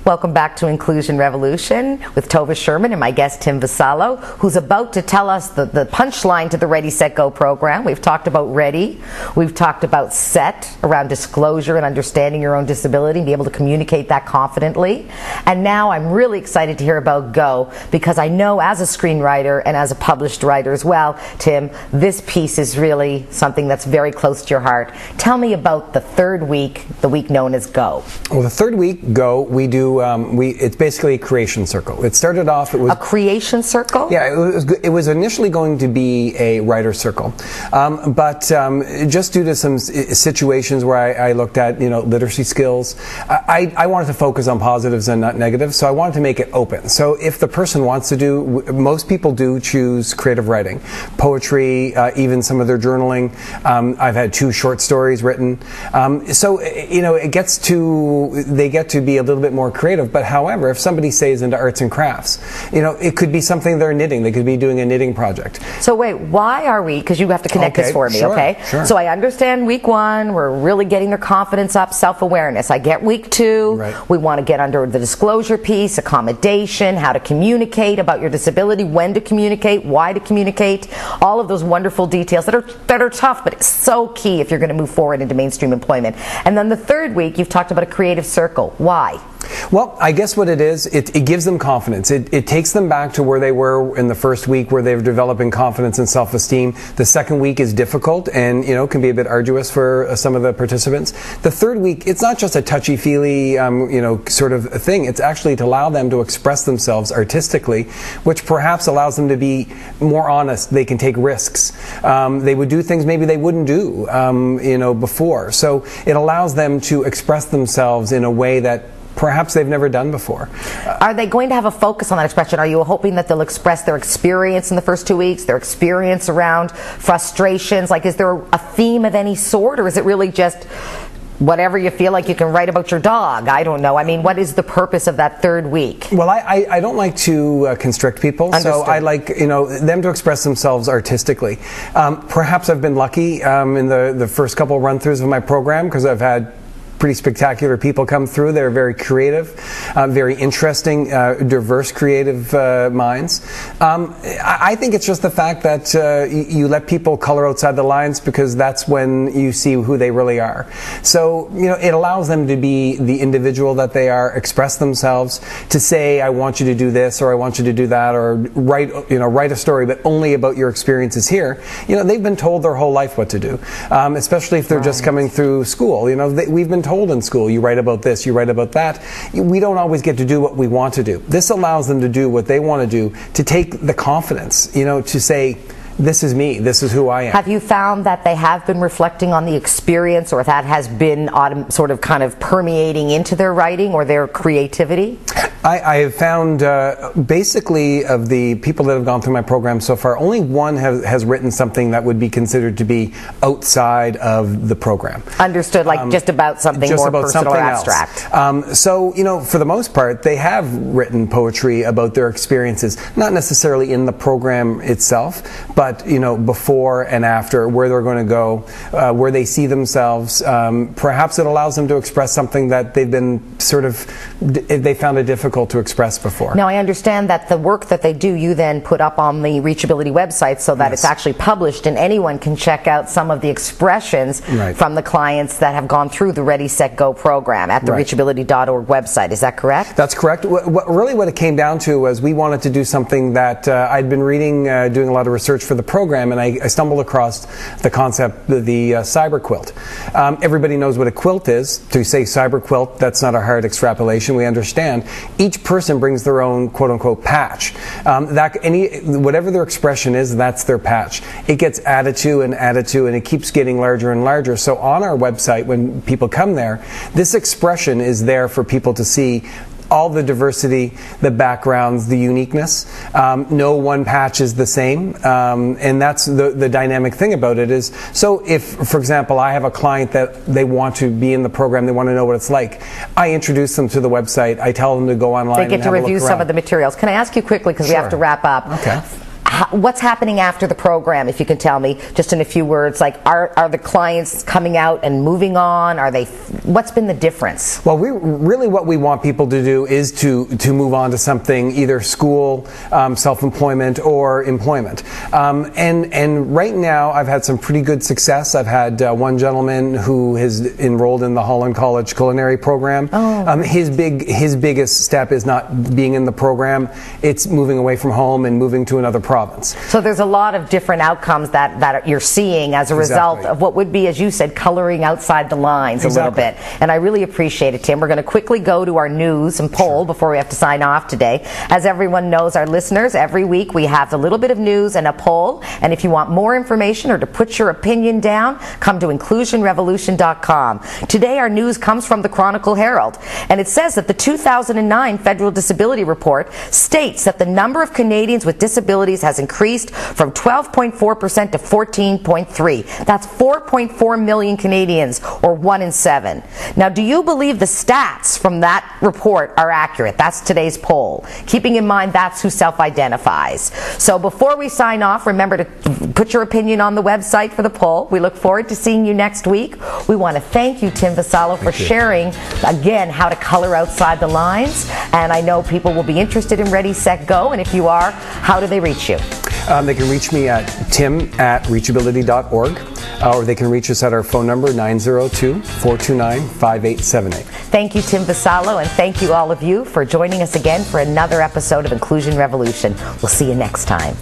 Welcome back to Inclusion Revolution with Tova Sherman and my guest Tim Vassallo, who's about to tell us the punchline to the Redi Set Go program. We've talked about Redi, we've talked about Set around disclosure and understanding your own disability and be able to communicate that confidently. And now I'm really excited to hear about Go, because I know as a screenwriter and as a published writer as well, Tim, this piece is really something that's very close to your heart. Tell me about the third week, the week known as Go. Well, the third week, Go, we do it's basically a creation circle. It started off, it was... A creation circle? Yeah, it was initially going to be a writer circle. But just due to some situations where I looked at, literacy skills, I wanted to focus on positives and not negatives, so I wanted to make it open. So if the person wants to do, most people do choose creative writing, poetry, even some of their journaling. I've had 2 short stories written. So, they get to be a little bit more creative, but however, if somebody stays into arts and crafts, it could be something they're knitting. They could be doing a knitting project. So wait, why are we, because you have to connect this for me, sure, okay? Sure. So I understand week 1, we're really getting their confidence up, self-awareness. I get week 2, right. We want to get under the disclosure piece, accommodation, how to communicate about your disability, when to communicate, why to communicate, all of those wonderful details that are tough, but it's so key if you're going to move forward into mainstream employment. And then the third week, you've talked about a creative circle. Why? Well, I guess what it is, it gives them confidence. It takes them back to where they were in the first week, where they're developing confidence and self-esteem. The second week is difficult and, can be a bit arduous for some of the participants. The third week, it's not just a touchy-feely, sort of thing. It's actually to allow them to express themselves artistically, which perhaps allows them to be more honest. They can take risks. They would do things maybe they wouldn't do, before. So it allows them to express themselves in a way that perhaps they've never done before. Are they going to have a focus on that expression? Are you hoping that they'll express their experience in the first 2 weeks, their experience around frustrations? Like, is there a theme of any sort, or is it really just whatever you feel like you can write about your dog? I don't know. I mean, what is the purpose of that third week? Well, I don't like to constrict people. Understood. So I like, them to express themselves artistically. Perhaps I've been lucky in the first couple run-throughs of my program, because I've had pretty spectacular people come through. They're very creative, very interesting, diverse creative minds. I think it's just the fact that you let people color outside the lines, because that's when you see who they really are. So, it allows them to be the individual that they are, express themselves, to say, I want you to do this, or I want you to do that, or write a story, but only about your experiences here. They've been told their whole life what to do, especially if they're just coming through school. We've been told in school, you write about this, you write about that. We don't always get to do what we want to do. This allows them to do what they want to do, to take the confidence, to say, this is me, this is who I am. Have you found that they have been reflecting on the experience, or that has been sort of kind of permeating into their writing or their creativity? I have found basically of the people that have gone through my program so far, only one has written something that would be considered to be outside of the program. Understood, like just about something just more about personal something or abstract. Else. So, for the most part, they have written poetry about their experiences, not necessarily in the program itself, but before and after, where they're going to go, where they see themselves. Perhaps it allows them to express something that they've been they found it difficult to express before. Now, I understand that the work that they do, you then put up on the reachAbility website, so that it's actually published, and anyone can check out some of the expressions from the clients that have gone through the Redi Set Go program at the reachAbility.org website. Is that correct? That's correct. Really what it came down to was we wanted to do something that I'd been reading, doing a lot of research for the program, and I stumbled across the concept of the cyber quilt. Everybody knows what a quilt is. To say cyber quilt, that's not a hard extrapolation. We understand. Each person brings their own quote-unquote patch. Whatever their expression is, that's their patch. It gets added to, and it keeps getting larger and larger. So on our website, when people come there, this expression is there for people to see all the diversity, the backgrounds, the uniqueness. No one patch is the same, and that's the dynamic thing about it is, so if, for example, I have a client that they want to be in the program, they want to know what it's like, I introduce them to the website, I tell them to go online and have a look around. They get to review some of the materials. Can I ask you quickly, because we have to wrap up. Okay. what's happening after the program, if you can tell me, just in a few words, like are the clients coming out and moving on? What's been the difference? Well, what we want people to do is to move on to something, either school, self-employment, or employment. And right now, I've had some pretty good success. I've had one gentleman who has enrolled in the Holland College culinary program. His biggest step is not being in the program; it's moving away from home and moving to another province. So there's a lot of different outcomes that you're seeing as a result of what would be, as you said, coloring outside the lines a little bit. And I really appreciate it, Tim. We're going to quickly go to our news and poll before we have to sign off today. As everyone knows, our listeners, every week we have a little bit of news and a poll. And if you want more information or to put your opinion down, come to inclusionrevolution.com. Today our news comes from the Chronicle Herald, and it says that the 2009 Federal Disability Report states that the number of Canadians with disabilities has increased from 12.4% to 14.3%. That's 4.4 million Canadians, or 1 in 7. Now, do you believe the stats from that report are accurate? That's today's poll, keeping in mind that's who self-identifies. So before we sign off, remember to put your opinion on the website for the poll. We look forward to seeing you next week. We want to thank you, Tim Vassallo, for sharing, again, how to color outside the lines. And I know people will be interested in Redi Set Go, and if you are, how do they reach you? They can reach me at tim@reachability.org, or they can reach us at our phone number, 902-429-5878. Thank you, Tim Vassallo, and thank you all of you for joining us again for another episode of Inclusion Revolution. We'll see you next time.